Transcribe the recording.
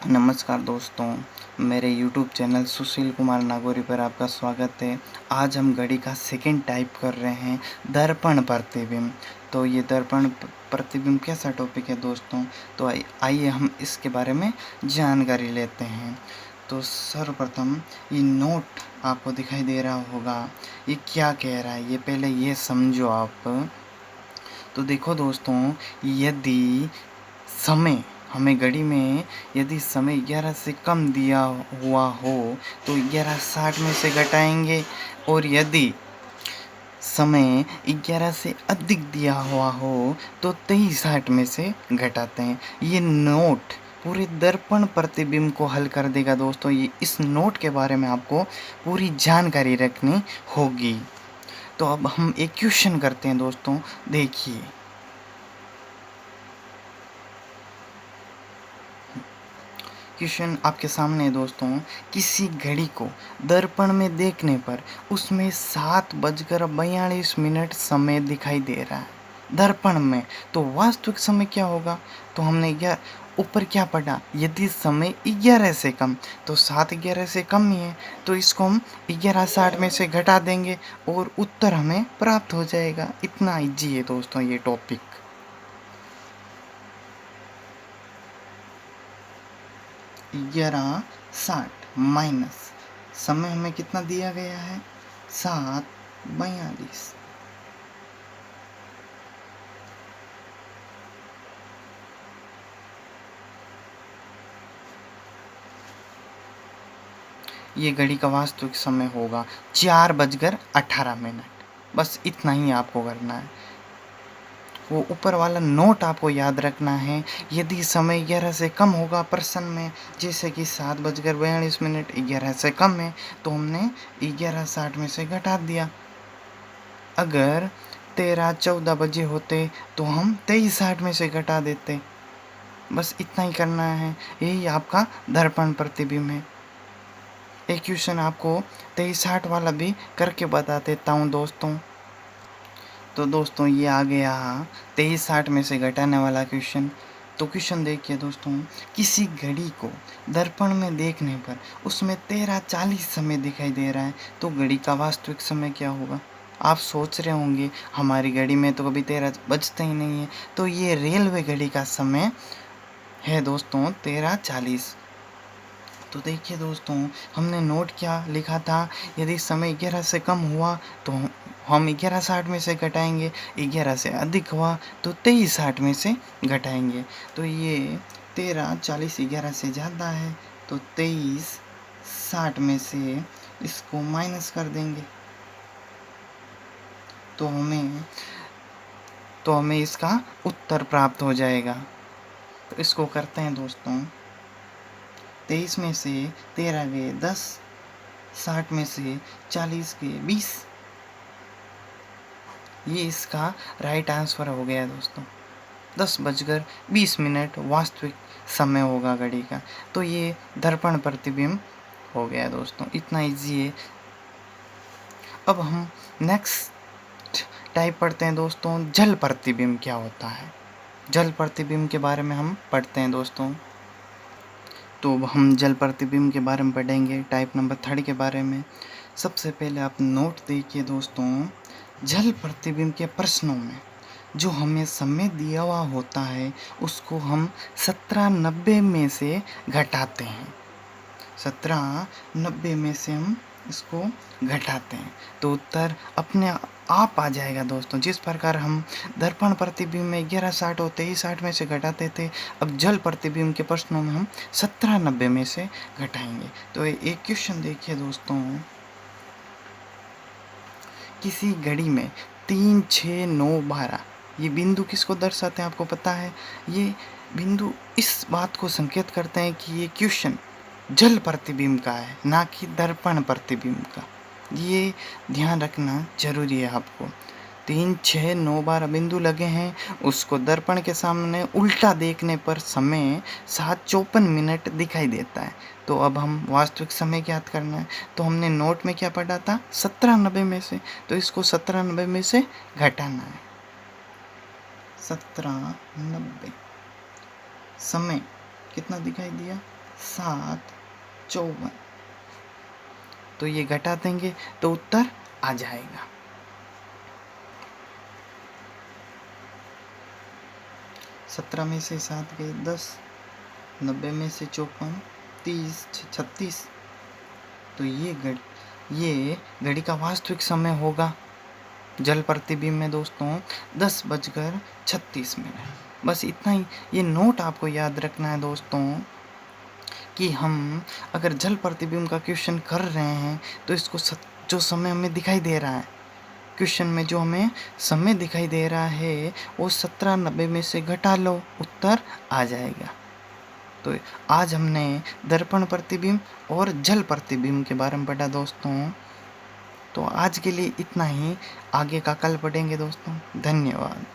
नमस्कार दोस्तों, मेरे YouTube चैनल सुशील कुमार नागौरी पर आपका स्वागत है। आज हम घड़ी का सेकंड टाइप कर रहे हैं, दर्पण प्रतिबिंब। तो ये दर्पण प्रतिबिंब कैसा टॉपिक है दोस्तों, तो आइए हम इसके बारे में जानकारी लेते हैं। तो सर्वप्रथम ये नोट आपको दिखाई दे रहा होगा, ये क्या कह रहा है ये पहले ये समझो आप। तो देखो दोस्तों, यदि समय हमें घड़ी में यदि समय 11 से कम दिया हुआ हो तो 11:60 में से घटाएंगे, और यदि समय 11 से अधिक दिया हुआ हो तो 23:60 में से घटाते हैं। ये नोट पूरे दर्पण प्रतिबिंब को हल कर देगा दोस्तों। ये इस नोट के बारे में आपको पूरी जानकारी रखनी होगी। तो अब हम एक क्वेश्चन करते हैं दोस्तों, देखिए। क्वेश्चन आपके सामने है दोस्तों, किसी घड़ी को दर्पण में देखने पर उसमें 7:42 समय दिखाई दे रहा है दर्पण में। तो वास्तविक समय क्या होगा? तो हमने ऊपर क्या पढ़ा, यदि समय 11 से कम, तो 7 11 से कम ही है, तो इसको हम 11:60 में से घटा देंगे और उत्तर हमें प्राप्त हो जाएगा। इतना इजी है दोस्तों ये टॉपिक। 11:60 माइनस समय हमें कितना दिया गया है, 7:42। ये घड़ी का वास्तविक समय होगा 4:18। बस इतना ही आपको करना है। वो ऊपर वाला नोट आपको याद रखना है। यदि समय 11 से कम होगा प्रश्न में, जैसे कि 7:42 11 से कम है, तो हमने 11:60 में से घटा दिया। अगर 13-14 बजे होते तो हम 23:60 में से घटा देते। बस इतना ही करना है। यही आपका दर्पण प्रतिबिंब है। एक क्वेश्चन आपको 23:60 वाला भी करके बता देता हूँ दोस्तों। तो दोस्तों ये आ गया 23:60 में से घटाने वाला क्वेश्चन। तो क्वेश्चन देखिए दोस्तों, किसी घड़ी को दर्पण में देखने पर उसमें 13:40 समय दिखाई दे रहा है, तो घड़ी का वास्तविक समय क्या होगा? आप सोच रहे होंगे हमारी घड़ी में तो कभी 13 बजते ही नहीं है। तो ये रेलवे घड़ी का समय है दोस्तों 13:40। तो देखिए दोस्तों, हमने नोट क्या लिखा था, यदि समय 11 से कम हुआ तो हम 11:60 में से घटाएंगे, 11 से अधिक हुआ तो 23:60 में से घटाएंगे। तो ये 13:40 11 से ज़्यादा है, तो 23:60 में से इसको माइनस कर देंगे, तो हमें इसका उत्तर प्राप्त हो जाएगा। तो इसको करते हैं दोस्तों, 23 में से 13 गए 10, 60 में से 40 गए 20। ये इसका राइट आंसर हो गया दोस्तों। 10:20 वास्तविक समय होगा घड़ी का। तो ये दर्पण प्रतिबिंब हो गया दोस्तों। इतना इजी है। अब हम नेक्स्ट टाइप पढ़ते हैं दोस्तों, जल प्रतिबिंब क्या होता है। जल प्रतिबिंब के बारे में हम पढ़ते हैं दोस्तों। तो हम जल प्रतिबिंब के बारे में पढ़ेंगे, टाइप नंबर 3 के बारे में। सबसे पहले आप नोट देखिए दोस्तों, जल प्रतिबिंब के प्रश्नों में जो हमें समय दिया हुआ होता है उसको हम 1790 में से घटाते हैं। 1790 में से हम इसको घटाते हैं, तो उत्तर अपने आप आ जाएगा दोस्तों। जिस प्रकार हम दर्पण प्रतिबिंब में 11:60 और 23:60 में से घटाते थे, अब जल प्रतिबिंब के प्रश्नों में हम 1790 में से घटाएंगे। तो एक क्वेश्चन देखिए दोस्तों, किसी घड़ी में 3, 6, 9, 12 ये बिंदु किसको दर्शाते हैं आपको पता है? ये बिंदु इस बात को संकेत करते हैं कि ये क्वेश्चन जल प्रतिबिंब का है, ना कि दर्पण प्रतिबिंब का। ये ध्यान रखना जरूरी है आपको। 3, 6, 9, 12 बिंदु लगे हैं, उसको दर्पण के सामने उल्टा देखने पर समय 7:54 दिखाई देता है। तो अब हम वास्तविक समय ज्ञात करना है, तो हमने नोट में क्या पढ़ा था, 1790 में से, तो इसको 1790 में से घटाना है। 1790 समय कितना दिखाई दिया, 754। तो ये घटा देंगे तो उत्तर आ जाएगा। 17 में से 7 गए 10, 90 में से 54, 30, 36। तो ये घड़ी का वास्तविक समय होगा जल प्रतिबिंब में दोस्तों 10:36। बस इतना ही। ये नोट आपको याद रखना है दोस्तों कि हम अगर जल प्रतिबिंब का क्वेश्चन कर रहे हैं तो इसको जो समय हमें दिखाई दे रहा है, क्वेश्चन में जो हमें समय दिखाई दे रहा है वो 1790 में से घटा लो, उत्तर आ जाएगा। तो आज हमने दर्पण प्रतिबिंब और जल प्रतिबिंब के बारे में पढ़ा दोस्तों। तो आज के लिए इतना ही, आगे का कल पढ़ेंगे दोस्तों। धन्यवाद।